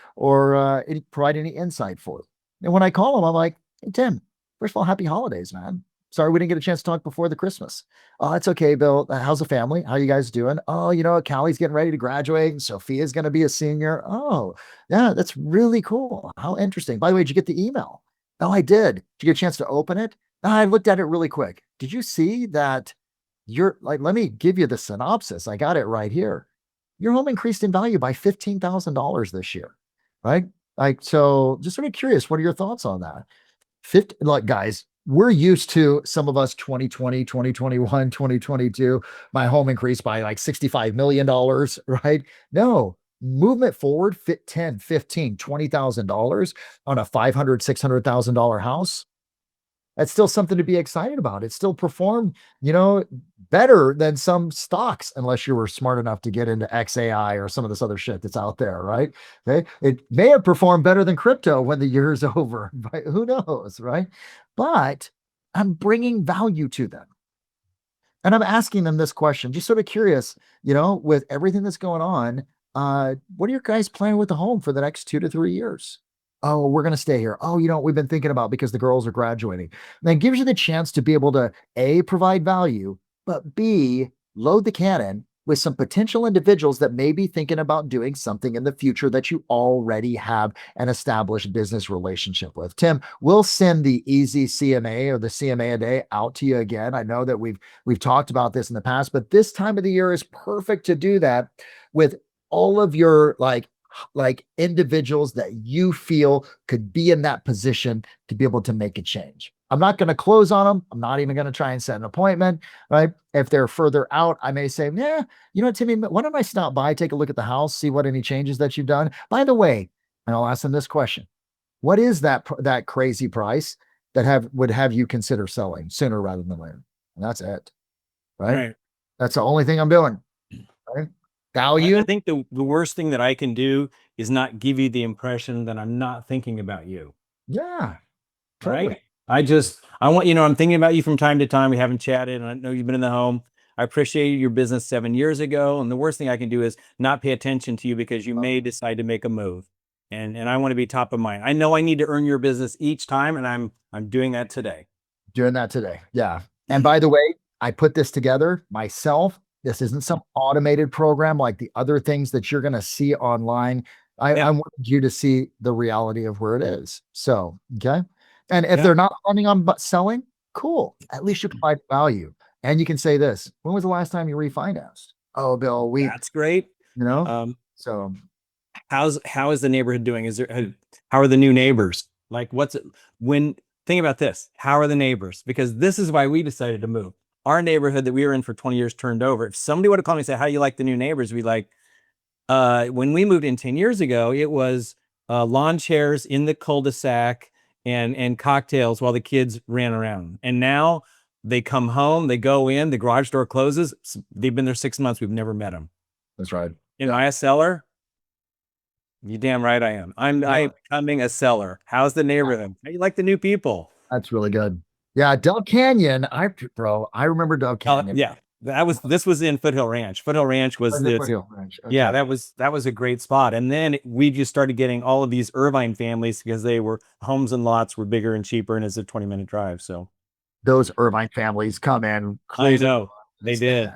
provide any insight for you. And when I call them, I'm like, hey, Tim, first of all, happy holidays, man. Sorry we didn't get a chance to talk before the Christmas. Oh, it's okay, Bill. How's the family? How you guys doing? Oh, Callie's getting ready to graduate and Sophia's going to be a senior. Oh, yeah, that's really cool. How interesting. By the way, did you get the email? Oh, I did. Did you get a chance to open it? I looked at it really quick. Did you see that let me give you the synopsis. I got it right here. Your home increased in value by $15,000 this year, right? So just sort of curious, what are your thoughts on that? Look, guys, we're used to, some of us, 2020, 2021, 2022, my home increased by like $65 million, right? No, movement forward, fit 10, 15, $20,000 on a $500, $600,000 house. That's still something to be excited about. It still performed, better than some stocks, unless you were smart enough to get into XAI or some of this other shit that's out there, right? Okay. It may have performed better than crypto when the year's over, but who knows, right? But I'm bringing value to them. And I'm asking them this question, just sort of curious, with everything that's going on, what are your guys planning with the home for the next 2 to 3 years? Oh, we're going to stay here. Oh, we've been thinking about, because the girls are graduating. And that gives you the chance to be able to A, provide value, but B, load the cannon with some potential individuals that may be thinking about doing something in the future that you already have an established business relationship with. Tim, we'll send the easy CMA or the CMA a day out to you again. I know that we've talked about this in the past, but this time of the year is perfect to do that with all of your like individuals that you feel could be in that position to be able to make a change. I'm not going to close on them. I'm not even going to try and set an appointment, right? If they're further out, I may say, yeah, Timmy, why don't I stop by, take a look at the house, see what any changes that you've done. By the way, and I'll ask them this question: what is that crazy price that would have you consider selling sooner rather than later? And that's it, right? That's the only thing I'm doing, right? Value. I think the worst thing that I can do is not give you the impression that I'm not thinking about you. Yeah. Totally. Right. I want, I'm thinking about you from time to time. We haven't chatted, and I know you've been in the home. I appreciated your business 7 years ago. And the worst thing I can do is not pay attention to you because you may decide to make a move. And I want to be top of mind. I know I need to earn your business each time, and I'm doing that today. Yeah. And by the way, I put this together myself. This isn't some automated program like the other things that you're going to see online. I wanted you to see the reality of where it is. So, okay. And if they're not planning on selling, cool. At least you provide value. And you can say this: when was the last time you refinanced? Oh, Bill, that's great. you know? Um, So how is the neighborhood doing? How are the new neighbors? Like, think about this. How are the neighbors? Because this is why we decided to move. Our neighborhood that we were in for 20 years turned over. If somebody would have called me and said, how do you like the new neighbors? We'd like, when we moved in 10 years ago, it was lawn chairs in the cul-de-sac and cocktails while the kids ran around. And now they come home, they go in, the garage door closes. They've been there 6 months. We've never met them. that's right. Am I a seller? You damn right I am. I'm becoming a seller. How's the neighborhood? How you like the new people? That's really good. Yeah, Del Canyon. I remember Del Canyon. Yeah, this was in Foothill Ranch. Foothill Ranch was this. Foothill Ranch. Okay. Yeah, that was a great spot. And then we just started getting all of these Irvine families because homes and lots were bigger and cheaper, and it's a 20-minute drive. So those Irvine families come in. I know they did.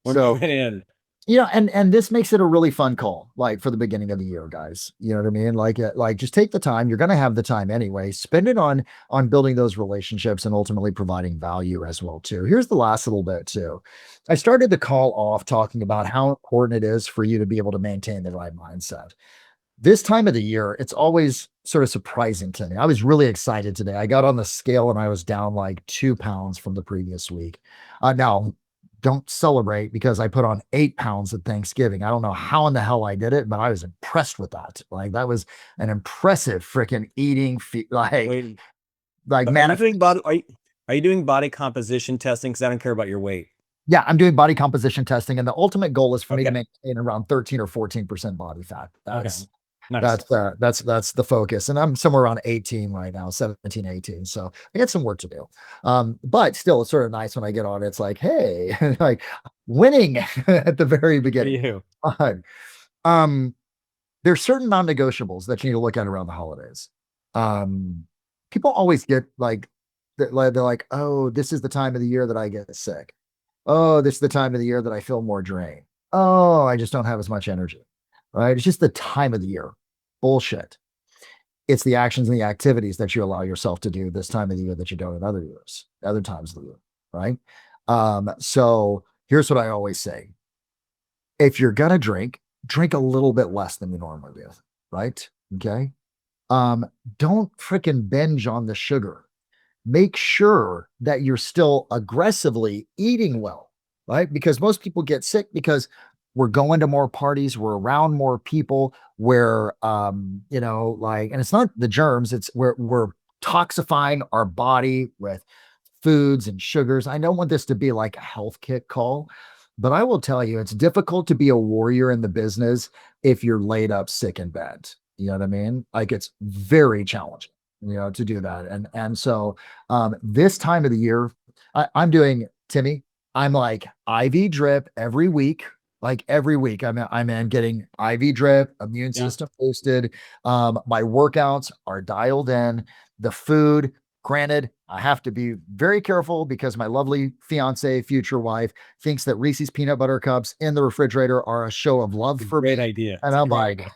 We're So, moving in. and this makes it a really fun call, like for the beginning of the year, guys. You know what I mean? Like just take the time. You're going to have the time anyway. Spend it on building those relationships and ultimately providing value as well too. Here's the last little bit too. I started the call off talking about how important it is for you to be able to maintain the right mindset. This time of the year, it's always sort of surprising to me. I was really excited today. I got on the scale and I was down like 2 pounds from the previous week. Now, don't celebrate because I put on 8 pounds at Thanksgiving. I don't know how in the hell I did it, but I was impressed with that. Like that was an impressive freaking eating man. Are you doing body composition testing? Because I don't care about your weight. Yeah, I'm doing body composition testing, and the ultimate goal is for me to maintain around 13 or 14% body fat. That's nice. That's the focus. And I'm somewhere around 18 right now, 17, 18. So I got some work to do. But still, it's sort of nice when I get on. It's like, hey, like winning at the very beginning. There's certain non-negotiables that you need to look at around the holidays. People always get like, they're like, oh, this is the time of the year that I get sick. Oh, this is the time of the year that I feel more drained. Oh, I just don't have as much energy. Right? It's just the time of the year. Bullshit. It's the actions and the activities that you allow yourself to do this time of the year that you don't in other years, other times of the year, right? So here's what I always say. If you're gonna drink a little bit less than you normally do, right? Okay. Don't freaking binge on the sugar. Make sure that you're still aggressively eating well, right? Because most people get sick because we're going to more parties, we're around more people, where and it's not the germs, it's we're toxifying our body with foods and sugars. I don't want this to be like a health kick call, but I will tell you, it's difficult to be a warrior in the business if you're laid up sick in bed. You know what I mean? Like it's very challenging, to do that. And so this time of the year, I'm doing, Timmy, I'm like IV drip every week. Like every week, I'm in getting IV drip, immune system boosted. My workouts are dialed in. The food, granted, I have to be very careful because my lovely fiance, future wife, thinks that Reese's peanut butter cups in the refrigerator are a show of love for me. Great idea. And I'm like,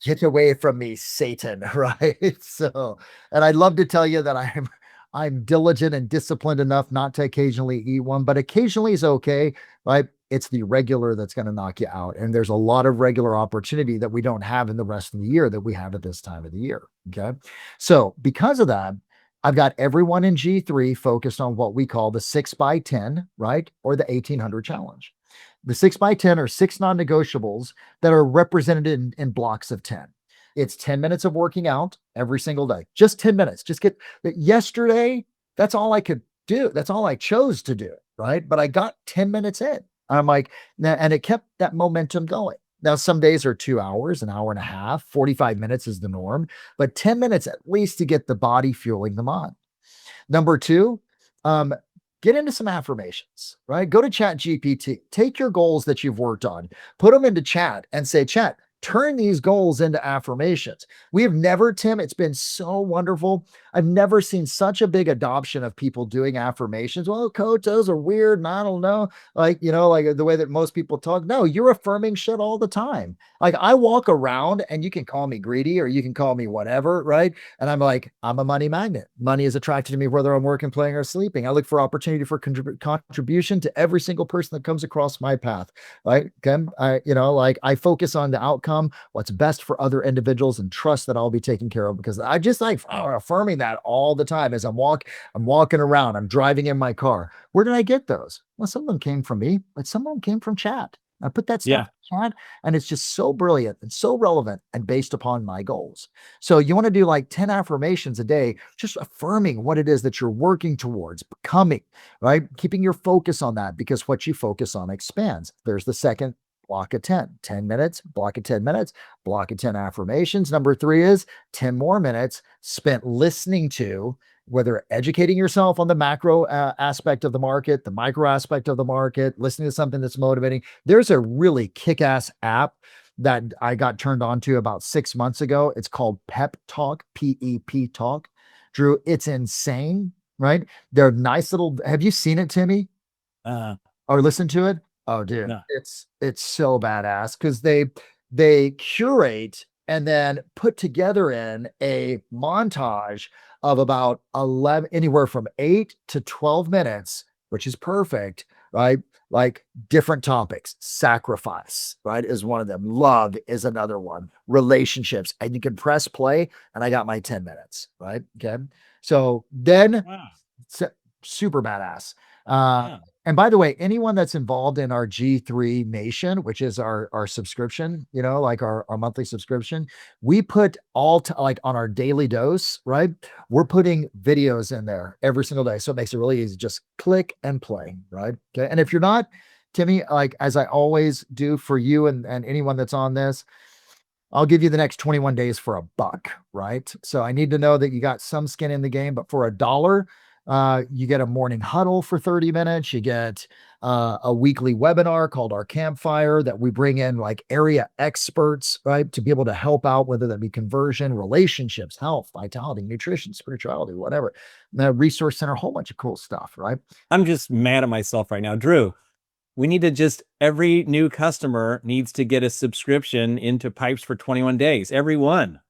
get away from me, Satan, right? So, and I'd love to tell you that I'm diligent and disciplined enough not to occasionally eat one, but occasionally is okay, right? It's the regular that's going to knock you out. And there's a lot of regular opportunity that we don't have in the rest of the year that we have at this time of the year. Okay. So because of that, I've got everyone in G3 focused on what we call the 6x10, right? Or the 1800 challenge. The 6x10 are 6 non-negotiables that are represented in blocks of 10. It's 10 minutes of working out every single day. Just 10 minutes. Yesterday, that's all I could do. That's all I chose to do, right? But I got 10 minutes in. I'm like, and it kept that momentum going. Now, some days are 2 hours, an hour and a half, 45 minutes is the norm, but 10 minutes at least to get the body fueling the mind. Number 2, get into some affirmations, right? Go to Chat GPT, take your goals that you've worked on, put them into chat and say, chat, turn these goals into affirmations. We have never, Tim, it's been so wonderful. I've never seen such a big adoption of people doing affirmations. Well, coach, those are weird. And I don't know, like, like the way that most people talk. No, you're affirming shit all the time. Like I walk around and you can call me greedy or you can call me whatever, right? And I'm like, I'm a money magnet. Money is attracted to me whether I'm working, playing, or sleeping. I look for opportunity for contribution to every single person that comes across my path, right? Okay. I focus on the outcome, what's best for other individuals, and trust that I'll be taken care of, because I just like affirming that all the time as I'm walking around, I'm driving in my car. Where did I get those? Well, some of them came from me, but some of them came from chat. I put that stuff in chat, and it's just so brilliant and so relevant and based upon my goals. So you want to do like 10 affirmations a day, just affirming what it is that you're working towards becoming, right? Keeping your focus on that, because what you focus on expands. There's the second block of 10 minutes, block of 10 minutes, block of 10 affirmations. Number 3 is 10 more minutes spent listening to, whether educating yourself on the macro aspect of the market, the micro aspect of the market, listening to something that's motivating. There's a really kick-ass app that I got turned on to about 6 months ago. It's called Pep Talk, P-E-P Talk. Drew, it's insane, right? They're nice little, have you seen it, Timmy? Or listened to it? Oh, dude, No. it's so badass, because they curate and then put together in a montage of about 11, anywhere from 8 to 12 minutes, which is perfect, right? Like different topics. Sacrifice, right, is one of them. Love is another one. Relationships. And you can press play, and I got my 10 minutes, right? Okay. So then super badass. And by the way, anyone that's involved in our G3 Nation, which is our subscription, like our monthly subscription, we put like on our daily dose, right? We're putting videos in there every single day. So it makes it really easy. Just click and play, right? Okay. And if you're not, Timmy, like as I always do for you and anyone that's on this, I'll give you the next 21 days for $1, right? So I need to know that you got some skin in the game, but for $1, you get a morning huddle for 30 minutes. You get a weekly webinar called our Campfire that we bring in like area experts, right? To be able to help out, whether that be conversion, relationships, health, vitality, nutrition, spirituality, whatever. The resource center, a whole bunch of cool stuff, right? I'm just mad at myself right now. Drew, we need to every new customer needs to get a subscription into Pipes for 21 days. Everyone.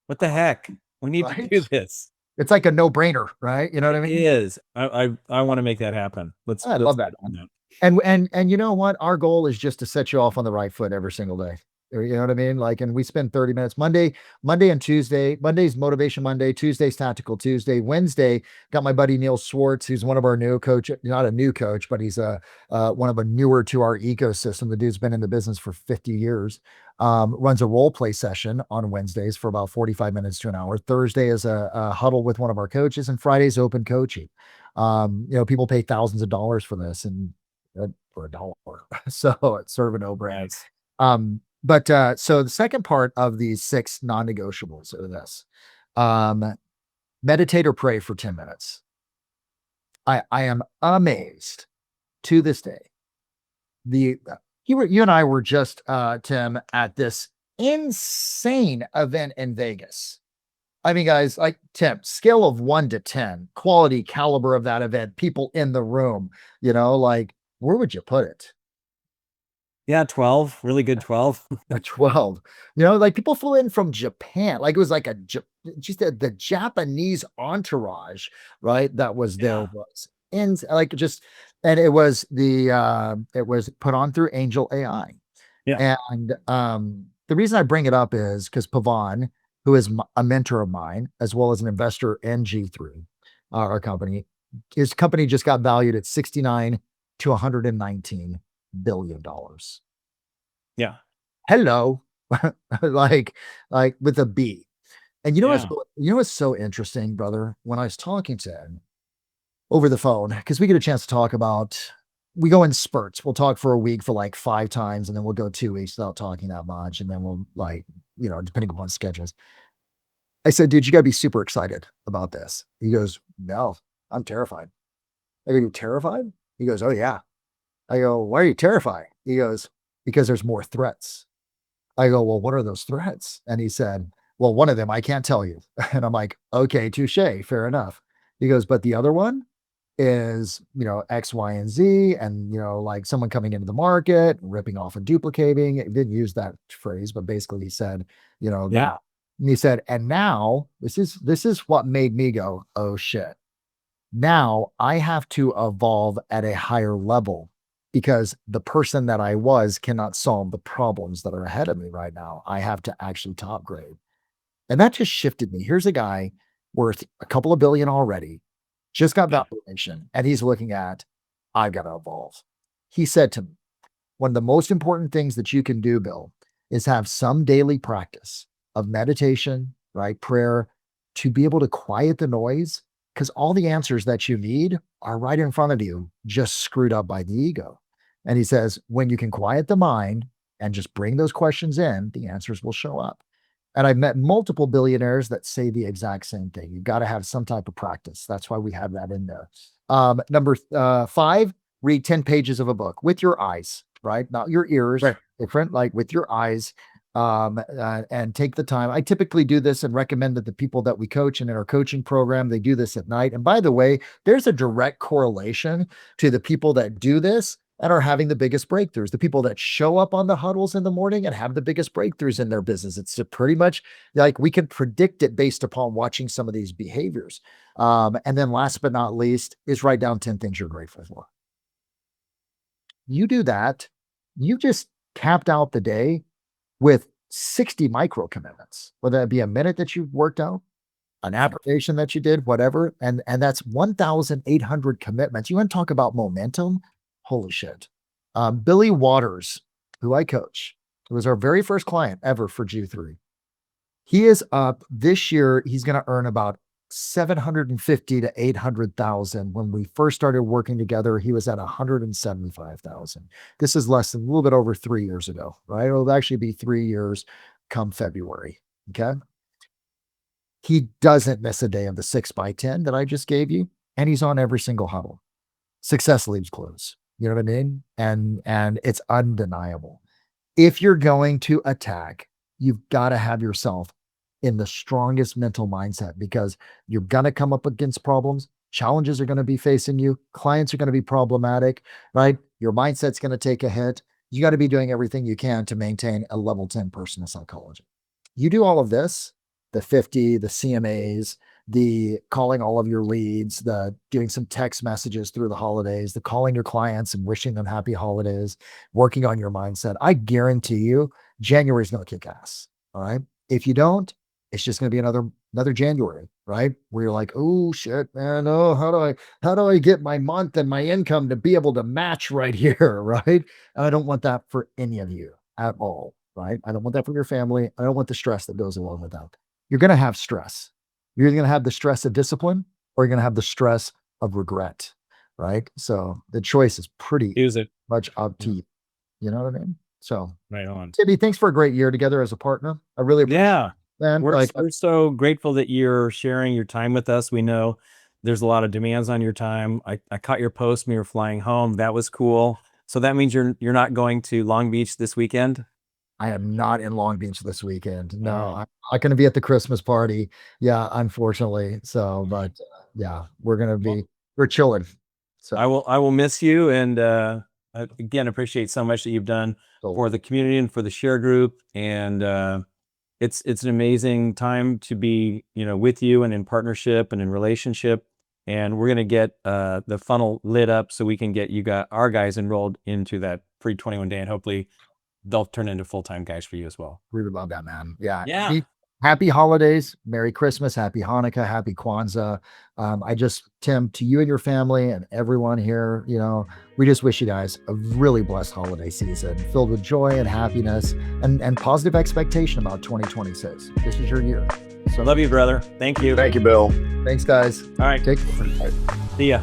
What the heck? We need to do this. It's like a no-brainer, right? You know what I mean? It is. I want to make that happen. I love that. And you know what? Our goal is just to set you off on the right foot every single day. You know what I mean? Like, and we spend 30 minutes Monday and Tuesday. Monday's Motivation Monday, Tuesday's Tactical Tuesday. Wednesday, got my buddy Neil Swartz, who's one of our new coach, not a new coach, but he's one of a newer to our ecosystem. The dude's been in the business for 50 years. Runs a role play session on Wednesdays for about 45 minutes to an hour. Thursday is a huddle with one of our coaches, and Friday's open coaching. People pay thousands of dollars for this, and for $1. So it's sort of a no-brainer. Right. But so the second part of these 6 non-negotiables are this: meditate or pray for 10 minutes. I am amazed to this day. You and I were just, Tim, at this insane event in Vegas. I mean, guys, like Tim, scale of 1 to 10, quality caliber of that event, people in the room, like where would you put it? Yeah, 12. Really good 12. A 12. Like people flew in from Japan. Like it was like the Japanese entourage, right? That was there was. And like and it was it was put on through Angel AI. Yeah. And the reason I bring it up is because Pavan, who is a mentor of mine, as well as an investor in G3, our company, his company just got valued at $69 to $119 billion. Yeah. Hello. like with a B. And what's so interesting, brother, when I was talking to him over the phone, because we get a chance to talk about, we go in spurts. We'll talk for a week for like 5 times, and then we'll go 2 weeks without talking that much. And then we'll depending upon schedules. I said, dude, you gotta be super excited about this. He goes, no, I'm terrified. I go, you terrified? He goes, oh yeah. I go, why are you terrified? He goes, because there's more threats. I go, well, what are those threats? And he said, well, one of them, I can't tell you. And I'm like, okay, touche, fair enough. He goes, but the other one is, X, Y, and Z, and, like someone coming into the market, ripping off and duplicating. It didn't use that phrase, but basically he said, Yeah. and he said, and now this is what made me go, oh shit. Now I have to evolve at a higher level because the person that I was cannot solve the problems that are ahead of me right now. I have to actually top grade. And that just shifted me. Here's a guy worth a couple of billion already, just got valuation, and he's looking at, I've got to evolve. He said to me, one of the most important things that you can do, Bill, is have some daily practice of meditation, right? Prayer, to be able to quiet the noise, because all the answers that you need are right in front of you, just screwed up by the ego. And he says, when you can quiet the mind and just bring those questions in, the answers will show up. And I've met multiple billionaires that say the exact same thing. You've got to have some type of practice. That's why we have that in there. Number 5, read 10 pages of a book with your eyes, right? Not your ears, Right. different, like with your eyes. And take the time. I typically do this and recommend that the people that we coach and in our coaching program, they do this at night. And by the way, there's a direct correlation to the people that do this and are having the biggest breakthroughs. The people that show up on the huddles in the morning and have the biggest breakthroughs in their business. It's pretty much like we can predict it based upon watching some of these behaviors. And then last but not least is write down 10 things you're grateful for. You do that, you just capped out the day with 60 micro commitments, whether that be a minute that you've worked out, an application that you did, whatever. And that's 1,800 commitments. You want to talk about momentum? Holy shit. Billy Waters, who I coach, who was our very first client ever for G3. He is up this year. He's going to earn about 750 to 800,000. When we first started working together, he was at 175,000. This is less than a little bit over 3 years ago, right? It'll actually be 3 years come February. Okay. He doesn't miss a day of the 6x10 that I just gave you. And he's on every single huddle. Success leaves clues. You know what I mean? And it's undeniable. If you're going to attack, you've got to have yourself in the strongest mental mindset, because you're going to come up against problems. Challenges are going to be facing you. Clients are going to be problematic, right? Your mindset's going to take a hit. You got to be doing everything you can to maintain a level 10 person of psychology. You do all of this, the 50, the CMAs, the calling all of your leads, the doing some text messages through the holidays, the calling your clients and wishing them happy holidays, working on your mindset. I guarantee you January is going to kick ass. All right. If you don't, it's just going to be another January, right? Where you're like, oh shit, man, oh, how do I get my month and my income to be able to match right here, right? And I don't want that for any of you at all, right? I don't want that for your family. I don't want the stress that goes along with that. You're going to have stress. You're either going to have the stress of discipline or you're going to have the stress of regret, right? So the choice is pretty much up to you. You know what I mean? So right on. Timmy, thanks for a great year together as a partner. I really appreciate it. Man, we're so grateful that you're sharing your time with us. We know there's a lot of demands on your time. I caught your post when you were flying home. That was cool. So that means you're not going to Long Beach this weekend? I am not in Long Beach this weekend. No, I'm not going to be at the Christmas party. Yeah, unfortunately. So, but yeah, we're chilling. So I will miss you. And again, appreciate so much that you've done for the community and for the TheShareGroup. And it's an amazing time to be, with you and in partnership and in relationship. And we're going to get the funnel lit up so we can get our guys enrolled into that free 21 day, and hopefully they'll turn into full-time guys for you as well. We would love that, man. Yeah. Yeah. Happy holidays, Merry Christmas, Happy Hanukkah, Happy Kwanzaa. Tim, to you and your family and everyone here, we just wish you guys a really blessed holiday season filled with joy and happiness and positive expectation about 2026. This is your year. So love you, brother. Thank you. Thank you, Bill. Thanks, guys. All right. Take care. See ya.